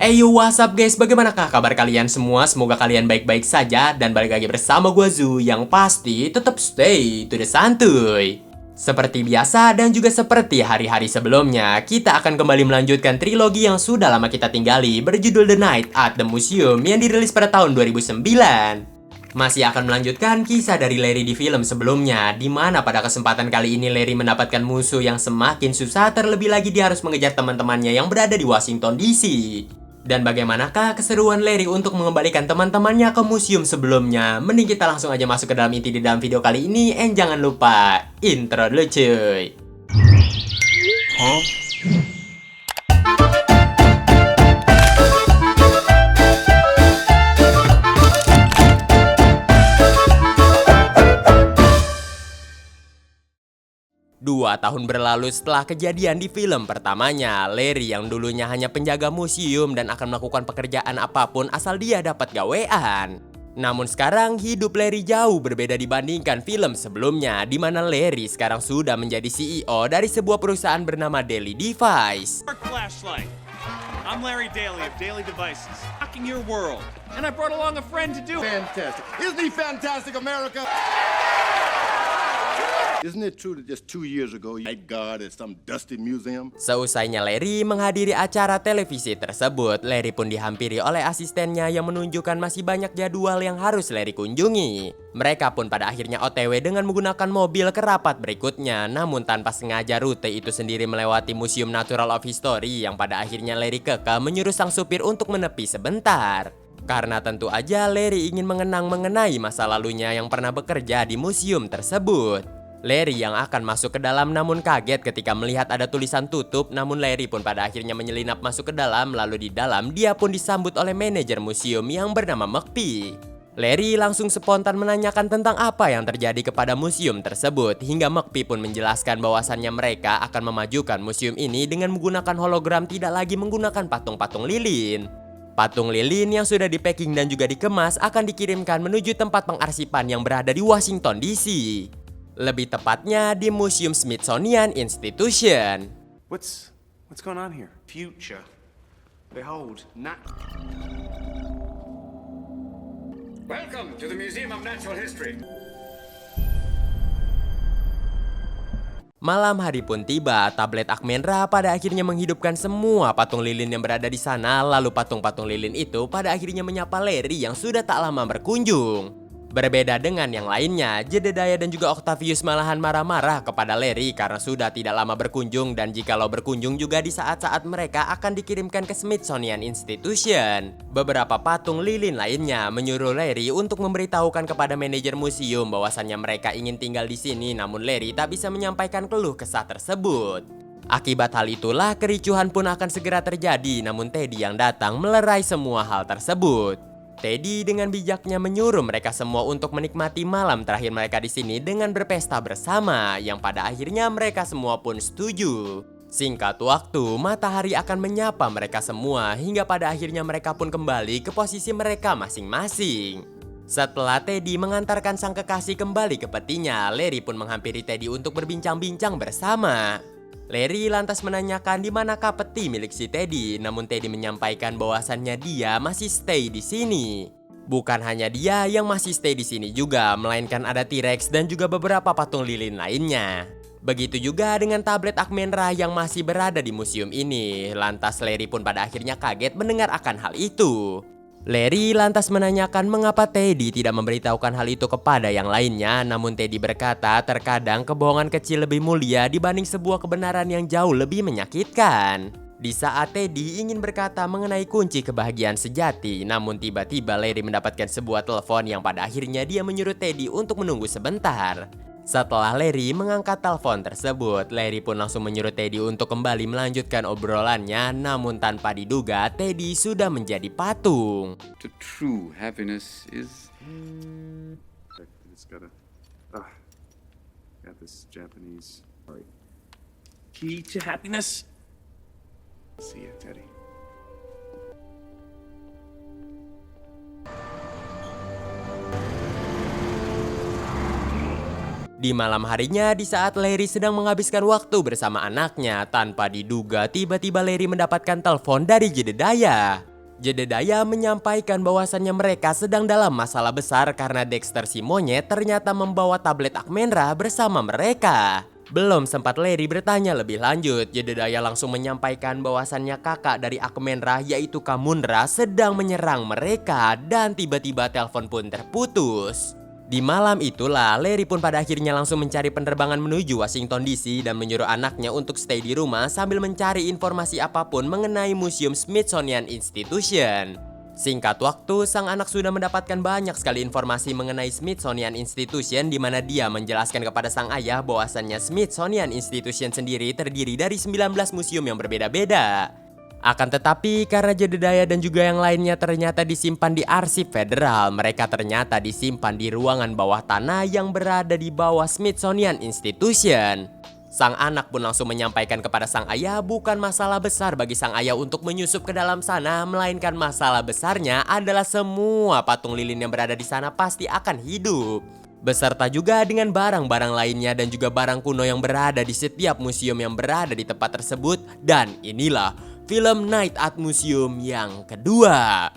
Hey yo, what's up guys, bagaimanakah kabar kalian semua? Semoga kalian baik-baik saja. Dan balik lagi bersama gua Zu, yang pasti tetap stay to the santuy. Seperti biasa dan juga seperti hari-hari sebelumnya, kita akan kembali melanjutkan trilogi yang sudah lama kita tinggali, berjudul The Night at the Museum yang dirilis pada tahun 2009. Masih akan melanjutkan kisah dari Larry di film sebelumnya, di mana pada kesempatan kali ini Larry mendapatkan musuh yang semakin susah, terlebih lagi dia harus mengejar teman-temannya yang berada di Washington DC. Dan bagaimanakah keseruan Larry untuk mengembalikan teman-temannya ke museum sebelumnya? Mending kita langsung aja masuk ke dalam inti di dalam video kali ini. And jangan lupa, intro dulu cuy. Dua tahun berlalu setelah kejadian di film pertamanya, Larry yang dulunya hanya penjaga museum dan akan melakukan pekerjaan apapun asal dia dapat gawean. Namun sekarang hidup Larry jauh berbeda dibandingkan film sebelumnya, di mana Larry sekarang sudah menjadi CEO dari sebuah perusahaan bernama Daily Device. I'm Larry Daly of Daily Devices, rocking your world, and I brought along a friend to do it. Fantastic. Isn't he fantastic, America? Isn't it true that just 2 years ago, you thank God at some dusty museum? Seusainya Larry menghadiri acara televisi tersebut, Larry pun dihampiri oleh asistennya yang menunjukkan masih banyak jadwal yang harus Larry kunjungi. Mereka pun pada akhirnya OTW dengan menggunakan mobil ke rapat berikutnya, namun tanpa sengaja rute itu sendiri melewati Museum Natural of History yang pada akhirnya Larry kekeh menyuruh sang supir untuk menepi sebentar. Karena tentu aja Larry ingin mengenang mengenai masa lalunya yang pernah bekerja di museum tersebut. Larry yang akan masuk ke dalam namun kaget ketika melihat ada tulisan tutup, namun Larry pun pada akhirnya menyelinap masuk ke dalam, lalu di dalam dia pun disambut oleh manajer museum yang bernama McPhee. Larry langsung spontan menanyakan tentang apa yang terjadi kepada museum tersebut, hingga McPhee pun menjelaskan bahwasannya mereka akan memajukan museum ini dengan menggunakan hologram, tidak lagi menggunakan patung-patung lilin. Patung lilin yang sudah dipacking dan juga dikemas akan dikirimkan menuju tempat pengarsipan yang berada di Washington DC. Lebih tepatnya di Museum Smithsonian Institution. What's going on here? Future. Behold, Welcome to the Museum of Natural History. Malam hari pun tiba, tablet Akmenra pada akhirnya menghidupkan semua patung lilin yang berada di sana. Lalu patung-patung lilin itu pada akhirnya menyapa Larry yang sudah tak lama berkunjung. Berbeda dengan yang lainnya, Jedediah dan juga Octavius malahan marah-marah kepada Larry karena sudah tidak lama berkunjung, dan jikalau berkunjung juga di saat-saat mereka akan dikirimkan ke Smithsonian Institution. Beberapa patung lilin lainnya menyuruh Larry untuk memberitahukan kepada manajer museum bahwasannya mereka ingin tinggal di sini, namun Larry tak bisa menyampaikan keluh kesah tersebut. Akibat hal itulah kericuhan pun akan segera terjadi, namun Teddy yang datang melerai semua hal tersebut. Teddy dengan bijaknya menyuruh mereka semua untuk menikmati malam terakhir mereka di sini dengan berpesta bersama, yang pada akhirnya mereka semua pun setuju. Singkat waktu, matahari akan menyapa mereka semua hingga pada akhirnya mereka pun kembali ke posisi mereka masing-masing. Setelah Teddy mengantarkan sang kekasih kembali ke petinya, Larry pun menghampiri Teddy untuk berbincang-bincang bersama. Larry lantas menanyakan di manakah peti milik si Teddy, namun Teddy menyampaikan bahwasannya dia masih stay di sini. Bukan hanya dia yang masih stay di sini juga, melainkan ada T-Rex dan juga beberapa patung lilin lainnya. Begitu juga dengan tablet Akmenra yang masih berada di museum ini. Lantas Larry pun pada akhirnya kaget mendengar akan hal itu. Larry lantas menanyakan mengapa Teddy tidak memberitahukan hal itu kepada yang lainnya, namun Teddy berkata terkadang kebohongan kecil lebih mulia dibanding sebuah kebenaran yang jauh lebih menyakitkan. Di saat Teddy ingin berkata mengenai kunci kebahagiaan sejati, namun tiba-tiba Larry mendapatkan sebuah telepon yang pada akhirnya dia menyuruh Teddy untuk menunggu sebentar. Setelah Larry mengangkat telepon tersebut, Larry pun langsung menyuruh Teddy untuk kembali melanjutkan obrolannya, namun tanpa diduga Teddy sudah menjadi patung. The true happiness is... it's got this Japanese. Sorry. Key to happiness. See ya, Teddy. Di malam harinya, di saat Larry sedang menghabiskan waktu bersama anaknya, tanpa diduga tiba-tiba Larry mendapatkan telepon dari Jedediah. Jedediah menyampaikan bahwasannya mereka sedang dalam masalah besar karena Dexter si monyet ternyata membawa tablet Akmenra bersama mereka. Belum sempat Larry bertanya lebih lanjut, Jedediah langsung menyampaikan bahwasannya kakak dari Akmenra yaitu Kamundra sedang menyerang mereka dan tiba-tiba telepon pun terputus. Di malam itulah, Larry pun pada akhirnya langsung mencari penerbangan menuju Washington DC dan menyuruh anaknya untuk stay di rumah sambil mencari informasi apapun mengenai Museum Smithsonian Institution. Singkat waktu, sang anak sudah mendapatkan banyak sekali informasi mengenai Smithsonian Institution di mana dia menjelaskan kepada sang ayah bahwasannya Smithsonian Institution sendiri terdiri dari 19 museum yang berbeda-beda. Akan tetapi karena Jedediah dan juga yang lainnya ternyata disimpan di arsip federal, mereka ternyata disimpan di ruangan bawah tanah yang berada di bawah Smithsonian Institution. Sang anak pun langsung menyampaikan kepada sang ayah bukan masalah besar bagi sang ayah untuk menyusup ke dalam sana, melainkan masalah besarnya adalah semua patung lilin yang berada di sana pasti akan hidup. Beserta juga dengan barang-barang lainnya dan juga barang kuno yang berada di setiap museum yang berada di tempat tersebut. Dan inilah film Night at Museum yang kedua.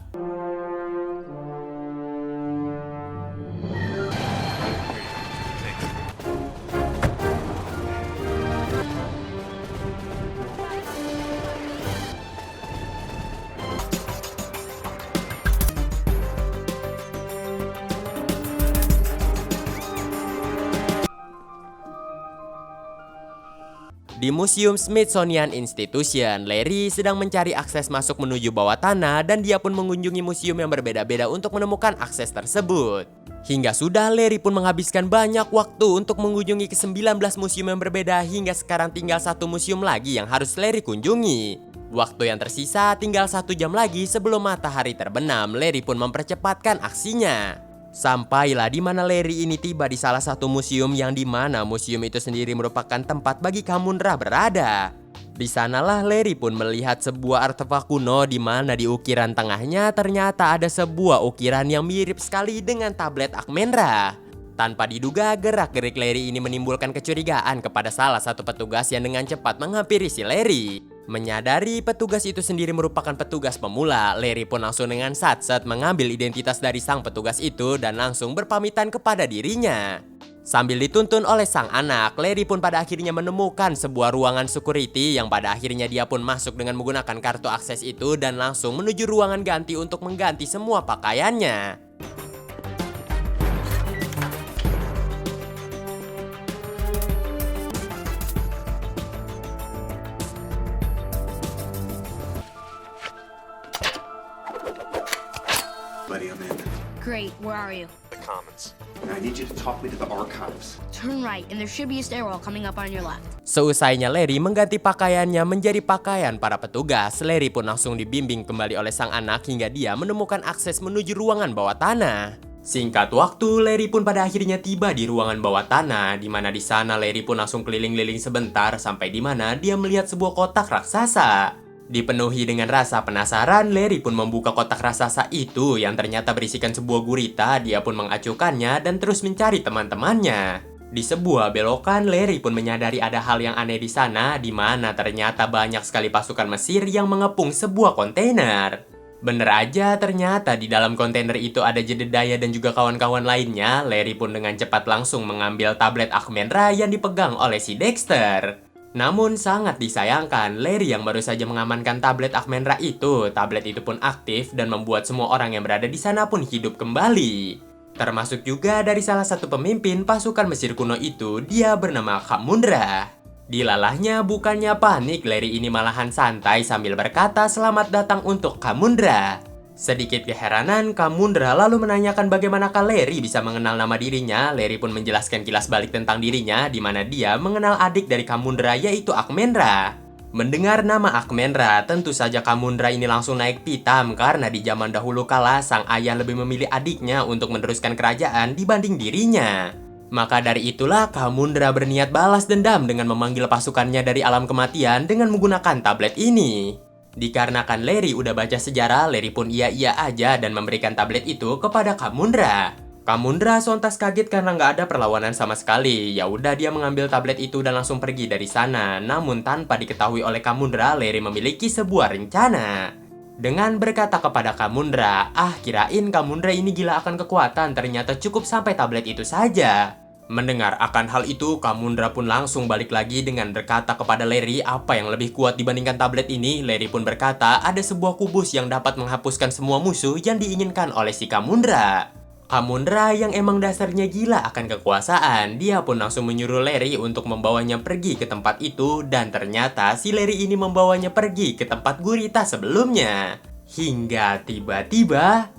Di Museum Smithsonian Institution, Larry sedang mencari akses masuk menuju bawah tanah dan dia pun mengunjungi museum yang berbeda-beda untuk menemukan akses tersebut. Hingga sudah Larry pun menghabiskan banyak waktu untuk mengunjungi ke-19 museum yang berbeda hingga sekarang tinggal satu museum lagi yang harus Larry kunjungi. Waktu yang tersisa tinggal 1 jam lagi sebelum matahari terbenam, Larry pun mempercepatkan aksinya. Sampailah di mana Larry ini tiba di salah satu museum yang di mana museum itu sendiri merupakan tempat bagi Kamundra berada. Di sanalah Larry pun melihat sebuah artefak kuno di mana di ukiran tengahnya ternyata ada sebuah ukiran yang mirip sekali dengan tablet Akmenra. Tanpa diduga, gerak-gerik Larry ini menimbulkan kecurigaan kepada salah satu petugas yang dengan cepat menghampiri si Larry. Menyadari petugas itu sendiri merupakan petugas pemula, Larry pun langsung dengan satset mengambil identitas dari sang petugas itu dan langsung berpamitan kepada dirinya. Sambil dituntun oleh sang anak, Larry pun pada akhirnya menemukan sebuah ruangan security yang pada akhirnya dia pun masuk dengan menggunakan kartu akses itu dan langsung menuju ruangan ganti untuk mengganti semua pakaiannya. Buddy, I'm in. Great, where are you? The Commons. I need you to talk me to the archives. Turn right, and there should be a stairwell coming up on your left. Seusainya Larry mengganti pakaiannya menjadi pakaian para petugas, Larry pun langsung dibimbing kembali oleh sang anak hingga dia menemukan akses menuju ruangan bawah tanah. Singkat waktu, Larry pun pada akhirnya tiba di ruangan bawah tanah, di mana di sana Larry pun langsung keliling-liling sebentar sampai di mana dia melihat sebuah kotak raksasa. Dipenuhi dengan rasa penasaran, Larry pun membuka kotak raksasa itu yang ternyata berisikan sebuah gurita. Dia pun mengacuhkannya dan terus mencari teman-temannya. Di sebuah belokan, Larry pun menyadari ada hal yang aneh di sana, di mana ternyata banyak sekali pasukan Mesir yang mengepung sebuah kontainer. Bener aja, ternyata di dalam kontainer itu ada Jedediah dan juga kawan-kawan lainnya. Larry pun dengan cepat langsung mengambil tablet Akmenra yang dipegang oleh si Dexter. Namun sangat disayangkan, Larry yang baru saja mengamankan tablet Akmenra itu, tablet itu pun aktif dan membuat semua orang yang berada di sana pun hidup kembali. Termasuk juga dari salah satu pemimpin pasukan Mesir kuno itu, dia bernama Kamundra. Dilalahnya bukannya panik, Larry ini malahan santai sambil berkata selamat datang untuk Kamundra. Sedikit keheranan, Kamundra lalu menanyakan bagaimanakah Larry bisa mengenal nama dirinya. Larry pun menjelaskan kilas balik tentang dirinya, di mana dia mengenal adik dari Kamundra yaitu Akmenra. Mendengar nama Akmenra, tentu saja Kamundra ini langsung naik pitam karena di zaman dahulu kala sang ayah lebih memilih adiknya untuk meneruskan kerajaan dibanding dirinya. Maka dari itulah Kamundra berniat balas dendam dengan memanggil pasukannya dari alam kematian dengan menggunakan tablet ini. Dikarenakan Larry udah baca sejarah, Larry pun iya-iya aja dan memberikan tablet itu kepada Kamundra. Kamundra sontas kaget karena nggak ada perlawanan sama sekali. Ya udah dia mengambil tablet itu dan langsung pergi dari sana. Namun tanpa diketahui oleh Kamundra, Larry memiliki sebuah rencana. Dengan berkata kepada Kamundra, kirain Kamundra ini gila akan kekuatan, ternyata cukup sampai tablet itu saja. Mendengar akan hal itu, Kamundra pun langsung balik lagi dengan berkata kepada Larry apa yang lebih kuat dibandingkan tablet ini. Larry pun berkata ada sebuah kubus yang dapat menghapuskan semua musuh yang diinginkan oleh si Kamundra. Kamundra yang emang dasarnya gila akan kekuasaan, dia pun langsung menyuruh Larry untuk membawanya pergi ke tempat itu, dan ternyata si Larry ini membawanya pergi ke tempat gurita sebelumnya. Hingga tiba-tiba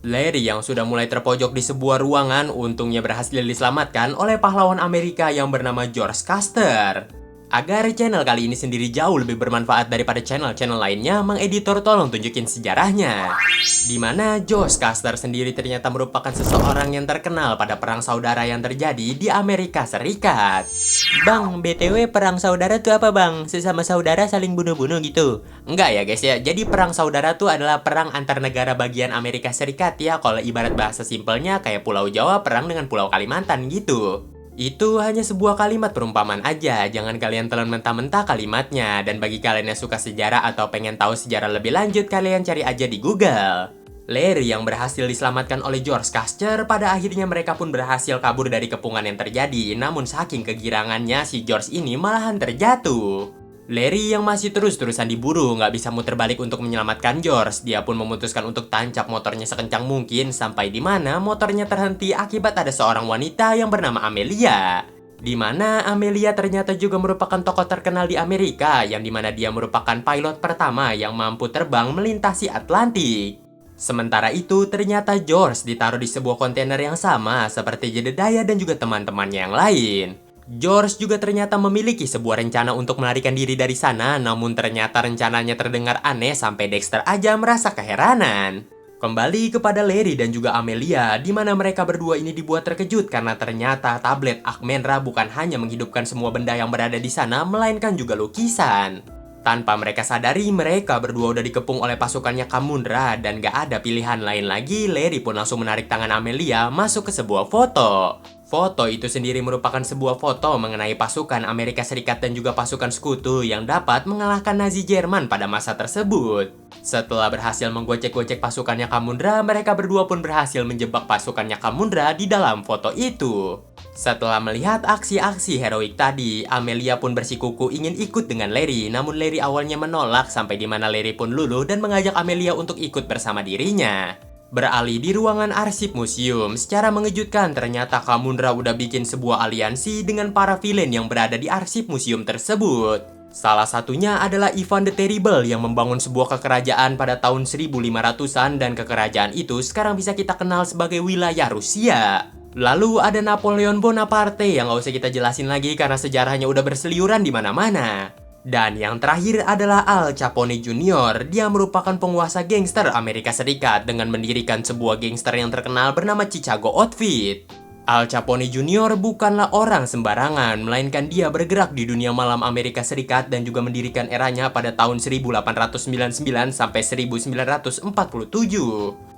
Larry yang sudah mulai terpojok di sebuah ruangan untungnya berhasil diselamatkan oleh pahlawan Amerika yang bernama George Custer. Agar channel kali ini sendiri jauh lebih bermanfaat daripada channel-channel lainnya, Mang Editor tolong tunjukin sejarahnya. Dimana George Custer sendiri ternyata merupakan seseorang yang terkenal pada perang saudara yang terjadi di Amerika Serikat. Bang, BTW perang saudara tuh apa bang? Sesama saudara saling bunuh-bunuh gitu? Enggak ya guys ya, jadi perang saudara tuh adalah perang antar negara bagian Amerika Serikat ya. Kalau ibarat bahasa simpelnya kayak Pulau Jawa perang dengan Pulau Kalimantan gitu. Itu hanya sebuah kalimat perumpamaan aja, jangan kalian telan mentah-mentah kalimatnya. Dan bagi kalian yang suka sejarah atau pengen tahu sejarah lebih lanjut, kalian cari aja di Google. Larry yang berhasil diselamatkan oleh George Custer, pada akhirnya mereka pun berhasil kabur dari kepungan yang terjadi. Namun saking kegirangannya, si George ini malahan terjatuh. Larry yang masih terus-terusan diburu nggak bisa muter balik untuk menyelamatkan George. Dia pun memutuskan untuk tancap motornya sekencang mungkin sampai di mana motornya terhenti akibat ada seorang wanita yang bernama Amelia. Di mana Amelia ternyata juga merupakan tokoh terkenal di Amerika, yang dimana dia merupakan pilot pertama yang mampu terbang melintasi Atlantik. Sementara itu ternyata George ditaruh di sebuah kontainer yang sama seperti Jedediah dan juga teman-temannya yang lain. George juga ternyata memiliki sebuah rencana untuk melarikan diri dari sana, namun ternyata rencananya terdengar aneh sampai Dexter aja merasa keheranan. Kembali kepada Larry dan juga Amelia, di mana mereka berdua ini dibuat terkejut karena ternyata tablet Amenra bukan hanya menghidupkan semua benda yang berada di sana, melainkan juga lukisan. Tanpa mereka sadari, mereka berdua udah dikepung oleh pasukannya Kamundra, dan gak ada pilihan lain lagi, Larry pun langsung menarik tangan Amelia masuk ke sebuah foto. Foto itu sendiri merupakan sebuah foto mengenai pasukan Amerika Serikat dan juga pasukan sekutu yang dapat mengalahkan Nazi Jerman pada masa tersebut. Setelah berhasil menggocek-gocek pasukannya Kamundra, mereka berdua pun berhasil menjebak pasukannya Kamundra di dalam foto itu. Setelah melihat aksi-aksi heroik tadi, Amelia pun bersikuku ingin ikut dengan Larry, namun Larry awalnya menolak sampai di mana Larry pun luluh dan mengajak Amelia untuk ikut bersama dirinya. Beralih di ruangan arsip museum, secara mengejutkan ternyata Kamundra udah bikin sebuah aliansi dengan para villain yang berada di arsip museum tersebut. Salah satunya adalah Ivan the Terrible yang membangun sebuah kekerajaan pada tahun 1500-an, dan kekerajaan itu sekarang bisa kita kenal sebagai wilayah Rusia. Lalu ada Napoleon Bonaparte yang gak usah kita jelasin lagi karena sejarahnya udah berseliuran di mana-mana. Dan yang terakhir adalah Al Capone Jr. Dia merupakan penguasa gangster Amerika Serikat dengan mendirikan sebuah gangster yang terkenal bernama Chicago Outfit. Al Capone Jr. bukanlah orang sembarangan, melainkan dia bergerak di dunia malam Amerika Serikat dan juga mendirikan eranya pada tahun 1899 sampai 1947.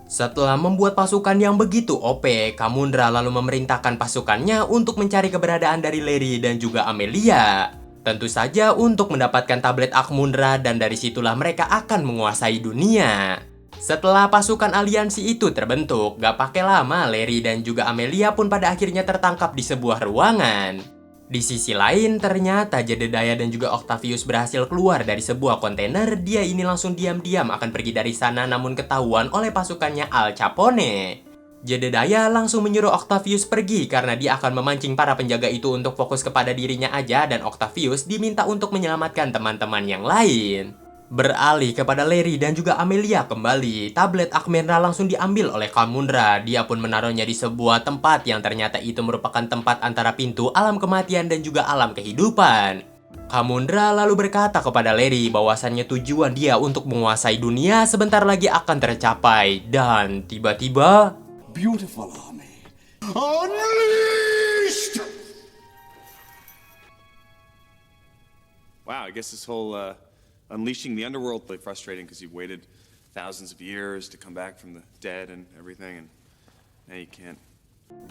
Setelah membuat pasukan yang begitu OP, Kamundra lalu memerintahkan pasukannya untuk mencari keberadaan dari Larry dan juga Amelia. Tentu saja untuk mendapatkan tablet Amenra, dan dari situlah mereka akan menguasai dunia. Setelah pasukan aliansi itu terbentuk, gak pakai lama Larry dan juga Amelia pun pada akhirnya tertangkap di sebuah ruangan. Di sisi lain, ternyata Jedediah dan juga Octavius berhasil keluar dari sebuah kontainer. Dia ini langsung diam-diam akan pergi dari sana, namun ketahuan oleh pasukannya Al Capone. Jedediah langsung menyuruh Octavius pergi karena dia akan memancing para penjaga itu untuk fokus kepada dirinya aja, dan Octavius diminta untuk menyelamatkan teman-teman yang lain. Beralih kepada Larry dan juga Amelia kembali, tablet Amenra langsung diambil oleh Kamundra. Dia pun menaruhnya di sebuah tempat yang ternyata itu merupakan tempat antara pintu alam kematian dan juga alam kehidupan. Kamundra lalu berkata kepada Larry bahwasannya tujuan dia untuk menguasai dunia sebentar lagi akan tercapai, dan tiba-tiba Beautiful army. Unleashed! Wow, I guess this whole unleashing the underworld is frustrating because you've waited thousands of years to come back from the dead and everything, and now you can't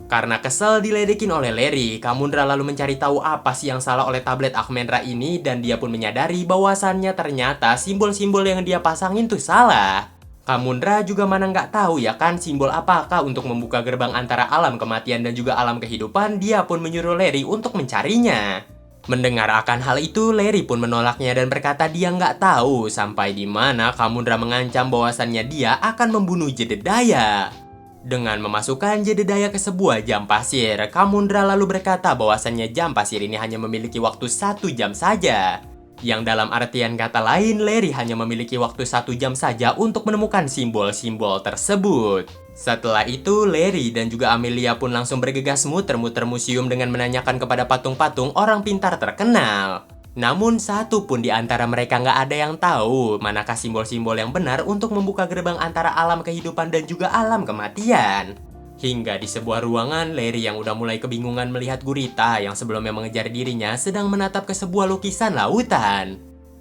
Karena kesel diledekin oleh Larry, Kamundra lalu mencari tahu apa sih yang salah oleh tablet Ahmenra ini dan dia pun menyadari bahwasannya ternyata simbol-simbol yang dia pasangin tuh salah. Kamundra juga mana nggak tahu ya kan simbol apakah untuk membuka gerbang antara alam kematian dan juga alam kehidupan. Dia pun menyuruh Larry untuk mencarinya. Mendengar akan hal itu, Larry pun menolaknya dan berkata dia nggak tahu sampai di mana Kamundra mengancam bahwasannya dia akan membunuh Jedediah. Dengan memasukkan Jedediah ke sebuah jam pasir, Kamundra lalu berkata bahwasannya jam pasir ini hanya memiliki waktu 1 jam saja. Yang dalam artian kata lain, Larry hanya memiliki waktu 1 jam saja untuk menemukan simbol-simbol tersebut. Setelah itu, Larry dan juga Amelia pun langsung bergegas muter-muter museum dengan menanyakan kepada patung-patung orang pintar terkenal. Namun satu pun di antara mereka nggak ada yang tahu manakah simbol-simbol yang benar untuk membuka gerbang antara alam kehidupan dan juga alam kematian. Hingga di sebuah ruangan, Larry yang udah mulai kebingungan melihat gurita yang sebelumnya mengejar dirinya sedang menatap ke sebuah lukisan lautan.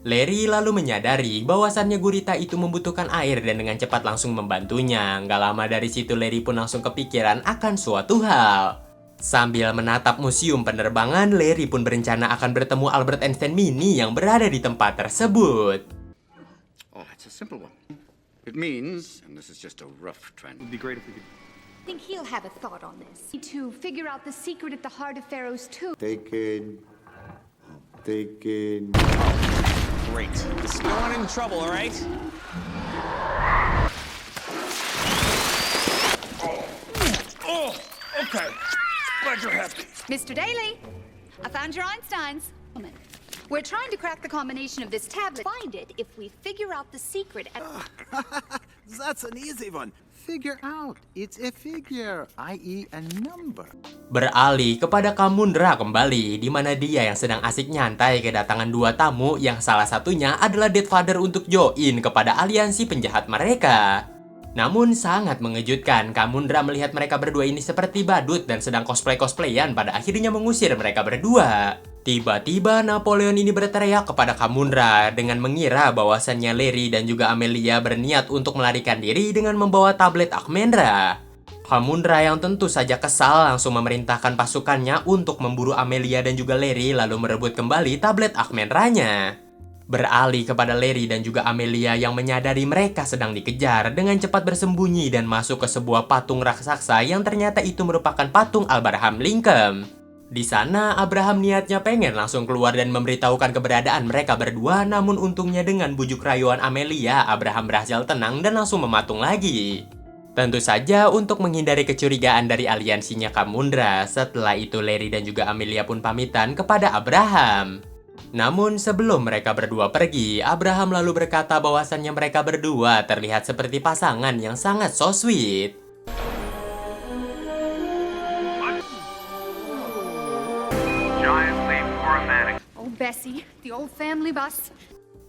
Larry lalu menyadari bahwasannya gurita itu membutuhkan air dan dengan cepat langsung membantunya. Nggak lama dari situ Larry pun langsung kepikiran akan suatu hal. Sambil menatap museum penerbangan, Larry pun berencana akan bertemu Albert Einstein Mini yang berada di tempat tersebut. Oh, it's a simple one. It means, and this is just a rough trend. It'd be great if we could. I think he'll have a thought on this. To figure out the secret at the heart of Pharaoh's tomb. Taken. Great. Just don't want any trouble, all right? Oh, okay. Glad you're happy. Mr. Daly, I found your Einsteins. We're trying to crack the combination of this tablet. Find it if we figure out the secret at... That's an easy one. Figure out. It's a figure, i.e. a number. Beralih kepada Kamundra kembali, di mana dia yang sedang asik nyantai kedatangan 2 tamu yang salah satunya adalah Death Father untuk join kepada aliansi penjahat mereka. Namun sangat mengejutkan, Kamundra melihat mereka berdua ini seperti badut dan sedang cosplayan pada akhirnya mengusir mereka berdua. Tiba-tiba Napoleon ini berteriak kepada Kamundra dengan mengira bahwasannya Larry dan juga Amelia berniat untuk melarikan diri dengan membawa tablet Ahmenra. Kamundra yang tentu saja kesal langsung memerintahkan pasukannya untuk memburu Amelia dan juga Larry lalu merebut kembali tablet Ahmenranya. Beralih kepada Larry dan juga Amelia yang menyadari mereka sedang dikejar dengan cepat bersembunyi dan masuk ke sebuah patung raksasa yang ternyata itu merupakan patung Abraham Lincoln. Di sana, Abraham niatnya pengen langsung keluar dan memberitahukan keberadaan mereka berdua, namun untungnya dengan bujuk rayuan Amelia, Abraham berhasil tenang dan langsung mematung lagi. Tentu saja untuk menghindari kecurigaan dari aliansinya Kamundra, setelah itu Larry dan juga Amelia pun pamitan kepada Abraham. Namun sebelum mereka berdua pergi, Abraham lalu berkata bahwasannya mereka berdua terlihat seperti pasangan yang sangat so sweet. Oh, Bessie, the old family bus.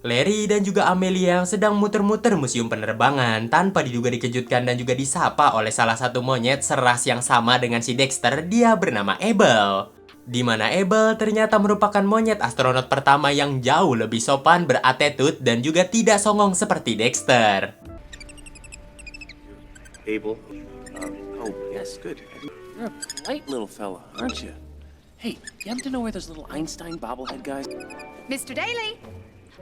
Larry dan juga Amelia yang sedang muter-muter museum penerbangan tanpa diduga dikejutkan dan juga disapa oleh salah satu monyet seras yang sama dengan si Dexter, dia bernama Abel. Di mana Abel ternyata merupakan monyet astronot pertama yang jauh lebih sopan, berattitude dan juga tidak songong seperti Dexter. Abel. Oh, yes, good. You're a polite little fella, aren't you? Hey, you happen to know where those little Einstein bobblehead guys... Mr. Daly,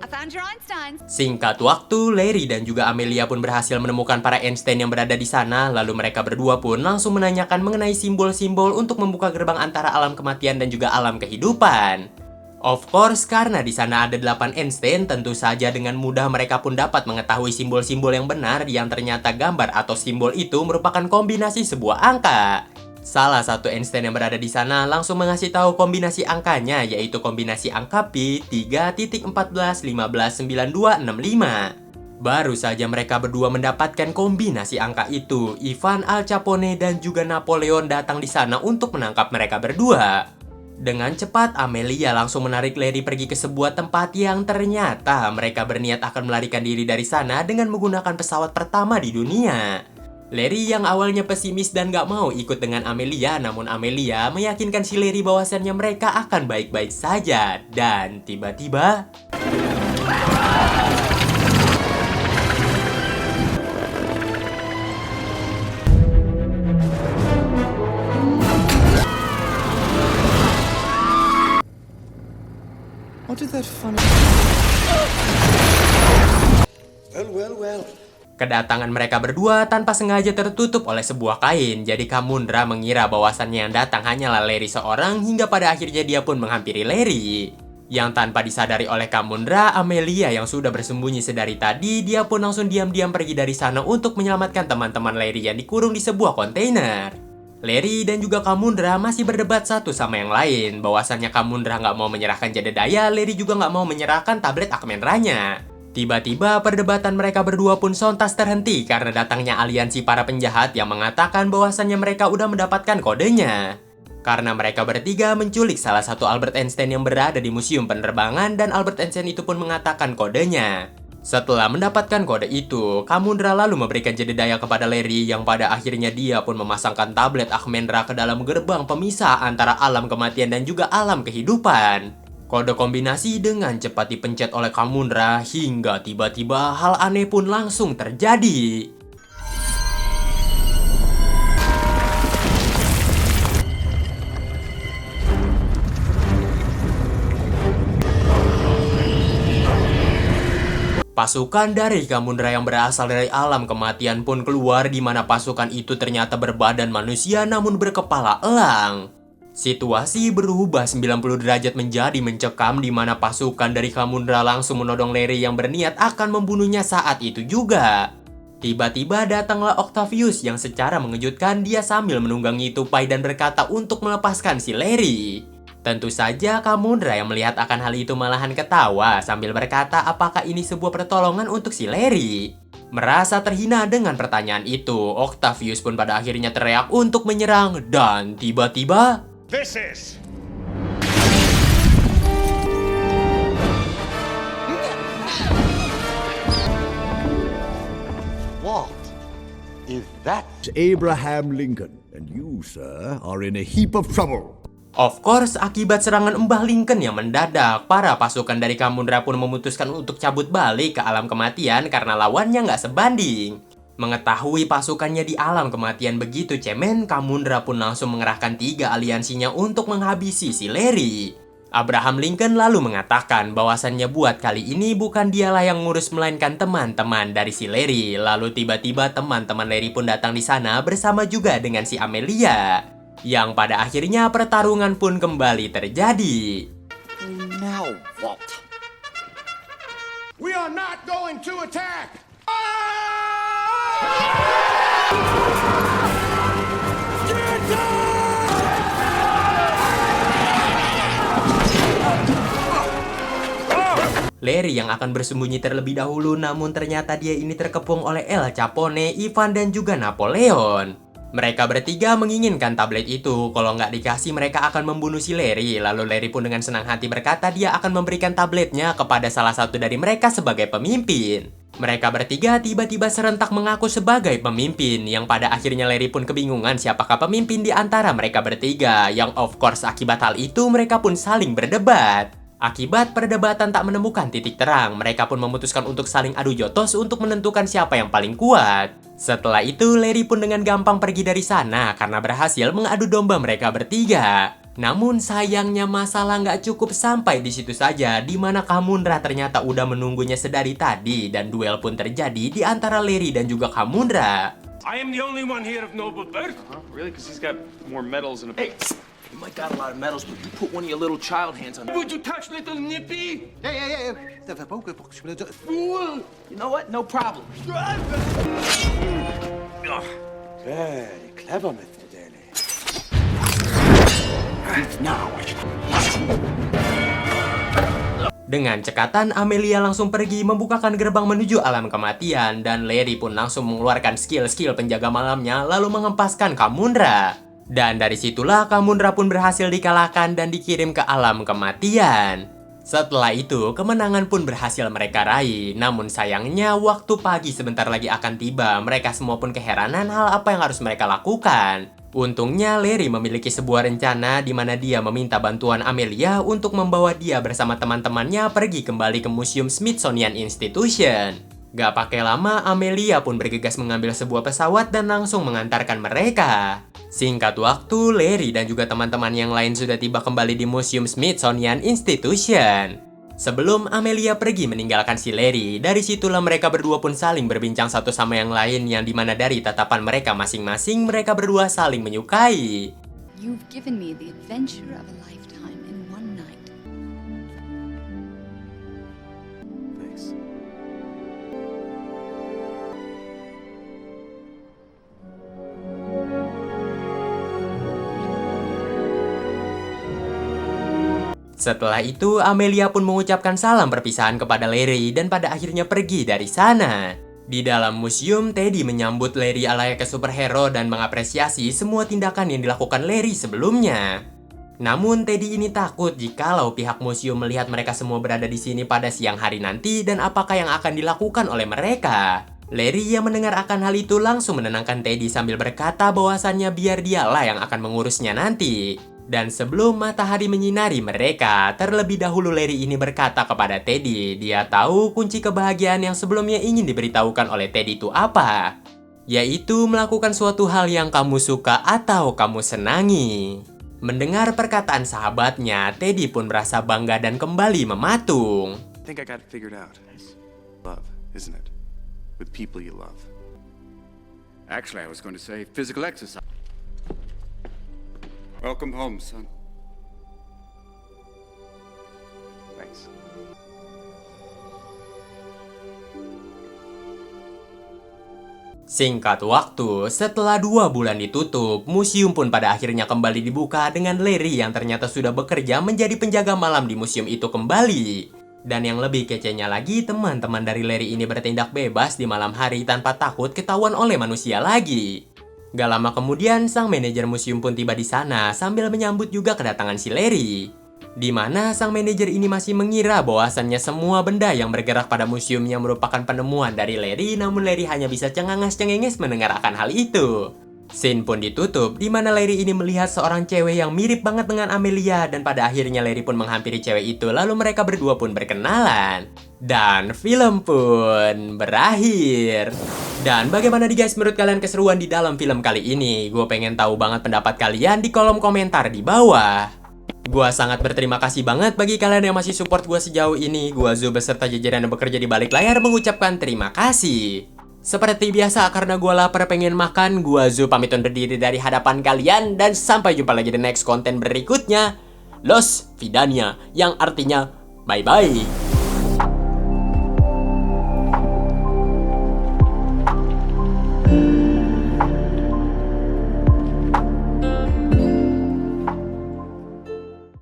I found your Einsteins. Singkat waktu, Larry dan juga Amelia pun berhasil menemukan para Einstein yang berada di sana. Lalu mereka berdua pun langsung menanyakan mengenai simbol-simbol untuk membuka gerbang antara alam kematian dan juga alam kehidupan. Of course, karena di sana ada 8 Einstein, tentu saja dengan mudah mereka pun dapat mengetahui simbol-simbol yang benar yang ternyata gambar atau simbol itu merupakan kombinasi sebuah angka. Salah satu Einstein yang berada di sana langsung mengasih tahu kombinasi angkanya, yaitu kombinasi angka Pi 3.14159265. Baru saja mereka berdua mendapatkan kombinasi angka itu, Ivan, Al Capone dan juga Napoleon datang di sana untuk menangkap mereka berdua. Dengan cepat, Amelia langsung menarik Larry pergi ke sebuah tempat yang ternyata mereka berniat akan melarikan diri dari sana dengan menggunakan pesawat pertama di dunia. Larry yang awalnya pesimis dan gak mau ikut dengan Amelia, namun Amelia meyakinkan si Larry bahwasannya mereka akan baik-baik saja. Dan tiba-tiba... What did that funny... Well. Kedatangan mereka berdua tanpa sengaja tertutup oleh sebuah kain, jadi Kamundra mengira bahwasannya yang datang hanyalah Larry seorang hingga pada akhirnya dia pun menghampiri Larry. Yang tanpa disadari oleh Kamundra, Amelia yang sudah bersembunyi sedari tadi, dia pun langsung diam-diam pergi dari sana untuk menyelamatkan teman-teman Larry yang dikurung di sebuah kontainer. Larry dan juga Kamundra masih berdebat satu sama yang lain, bahwasannya Kamundra nggak mau menyerahkan Jedediah, Larry juga nggak mau menyerahkan tablet Akmenranya. Tiba-tiba perdebatan mereka berdua pun sontas terhenti karena datangnya aliansi para penjahat yang mengatakan bahwasannya mereka udah mendapatkan kodenya. Karena mereka bertiga menculik salah satu Albert Einstein yang berada di museum penerbangan dan Albert Einstein itu pun mengatakan kodenya. Setelah mendapatkan kode itu, Kamundra lalu memberikan Jedediah kepada Larry yang pada akhirnya dia pun memasangkan tablet Akmenra ke dalam gerbang pemisah antara alam kematian dan juga alam kehidupan. Kode kombinasi dengan cepat dipencet oleh Kamundra hingga tiba-tiba hal aneh pun langsung terjadi. Pasukan dari Kamundra yang berasal dari alam kematian pun keluar di mana pasukan itu ternyata berbadan manusia namun berkepala elang. Situasi berubah 90 derajat menjadi mencekam di mana pasukan dari Kamundra langsung menodong Larry yang berniat akan membunuhnya saat itu juga. Tiba-tiba datanglah Octavius yang secara mengejutkan dia sambil menunggangi tupai dan berkata untuk melepaskan si Larry. Tentu saja Kamundra yang melihat akan hal itu malahan ketawa sambil berkata apakah ini sebuah pertolongan untuk si Larry. Merasa terhina dengan pertanyaan itu, Octavius pun pada akhirnya teriak untuk menyerang dan tiba-tiba... This is. What is that? Abraham Lincoln, and you, sir, are in a heap of trouble. Of course, akibat serangan Mbah Lincoln yang mendadak, para pasukan dari Kamundra pun memutuskan untuk cabut balik ke alam kematian karena lawannya nggak sebanding. Mengetahui pasukannya di alam kematian begitu cemen, Kamundra pun langsung mengerahkan 3 aliansinya untuk menghabisi si Larry. Abraham Lincoln lalu mengatakan bahwasannya buat kali ini bukan dialah yang ngurus melainkan teman-teman dari si Larry. Lalu tiba-tiba teman-teman Larry pun datang di sana bersama juga dengan si Amelia. Yang pada akhirnya pertarungan pun kembali terjadi. Now what? We are not going to attack! Larry yang akan bersembunyi terlebih dahulu namun ternyata dia ini terkepung oleh El Capone, Ivan dan juga Napoleon. Mereka bertiga menginginkan tablet itu, kalau nggak dikasih mereka akan membunuh si Larry. Lalu Larry pun dengan senang hati berkata dia akan memberikan tabletnya kepada salah satu dari mereka sebagai pemimpin. Mereka bertiga tiba-tiba serentak mengaku sebagai pemimpin, yang pada akhirnya Larry pun kebingungan siapakah pemimpin di antara mereka bertiga, yang of course akibat hal itu mereka pun saling berdebat. Akibat perdebatan tak menemukan titik terang, mereka pun memutuskan untuk saling adu jotos untuk menentukan siapa yang paling kuat. Setelah itu, Larry pun dengan gampang pergi dari sana karena berhasil mengadu domba mereka bertiga. Namun sayangnya masalah nggak cukup sampai di situ saja, di mana Kamundra ternyata udah menunggunya sedari tadi dan duel pun terjadi di antara Larry dan juga Kamundra. I am the only one here of noble birth. Really? Because he's got more medals than a... Hey, you might got a lot of medals, but you put one of your little child hands on. Would you touch little Nippy? Hey. Fool! You know what? No problem. Very clever, Mr. Daly. Dengan cekatan, Amelia langsung pergi membukakan gerbang menuju alam kematian dan Larry pun langsung mengeluarkan skill-skill penjaga malamnya lalu mengempaskan Kamundra. Dan dari situlah Kamundra pun berhasil dikalahkan dan dikirim ke alam kematian. Setelah itu, kemenangan pun berhasil mereka raih. Namun sayangnya, waktu pagi sebentar lagi akan tiba. Mereka semua pun keheranan hal apa yang harus mereka lakukan. Untungnya, Larry memiliki sebuah rencana di mana dia meminta bantuan Amelia untuk membawa dia bersama teman-temannya pergi kembali ke Museum Smithsonian Institution. Gak pakai lama, Amelia pun bergegas mengambil sebuah pesawat dan langsung mengantarkan mereka. Singkat waktu, Larry dan juga teman-teman yang lain sudah tiba kembali di Museum Smithsonian Institution. Sebelum Amelia pergi meninggalkan si Larry, dari situlah mereka berdua pun saling berbincang satu sama yang lain, yang dimana dari tatapan mereka masing-masing, mereka berdua saling menyukai. You've given me the adventure of a lifetime in one night. Thanks. Setelah itu, Amelia pun mengucapkan salam perpisahan kepada Larry dan pada akhirnya pergi dari sana. Di dalam museum, Teddy menyambut Larry layaknya superhero dan mengapresiasi semua tindakan yang dilakukan Larry sebelumnya. Namun, Teddy ini takut jikalau pihak museum melihat mereka semua berada di sini pada siang hari nanti dan apakah yang akan dilakukan oleh mereka. Larry yang mendengar akan hal itu langsung menenangkan Teddy sambil berkata bahwasannya biar dialah yang akan mengurusnya nanti. Dan sebelum matahari menyinari mereka, terlebih dahulu Larry ini berkata kepada Teddy, dia tahu kunci kebahagiaan yang sebelumnya ingin diberitahukan oleh Teddy itu apa. Yaitu melakukan suatu hal yang kamu suka atau kamu senangi. Mendengar perkataan sahabatnya, Teddy pun merasa bangga dan kembali mematung. I think I got it figured out. Love, isn't it? With people you love. Actually, I was going to say physical exercise. Welcome home, son. Thanks. Singkat waktu, setelah 2 bulan ditutup, museum pun pada akhirnya kembali dibuka dengan Larry yang ternyata sudah bekerja menjadi penjaga malam di museum itu kembali. Dan yang lebih kecenya lagi, teman-teman dari Larry ini bertindak bebas di malam hari tanpa takut ketahuan oleh manusia lagi. Gak lama kemudian, sang manajer museum pun tiba di sana sambil menyambut juga kedatangan si Larry. Di mana sang manajer ini masih mengira bahwasannya semua benda yang bergerak pada museumnya merupakan penemuan dari Larry, namun Larry hanya bisa cengenges-cengenges mendengar akan hal itu. Scene pun ditutup, di mana Larry ini melihat seorang cewek yang mirip banget dengan Amelia, dan pada akhirnya Larry pun menghampiri cewek itu, lalu mereka berdua pun berkenalan. Dan film pun berakhir. Dan bagaimana nih guys menurut kalian keseruan di dalam film kali ini? Gue pengen tahu banget pendapat kalian di kolom komentar di bawah. Gue sangat berterima kasih banget bagi kalian yang masih support gue sejauh ini. Gue Zu beserta jajaran yang bekerja di balik layar mengucapkan terima kasih. Seperti biasa, karena gue lapar pengen makan, gue Zu pamit undur diri dari hadapan kalian. Dan sampai jumpa lagi di next konten berikutnya. Los Vidania, yang artinya bye-bye.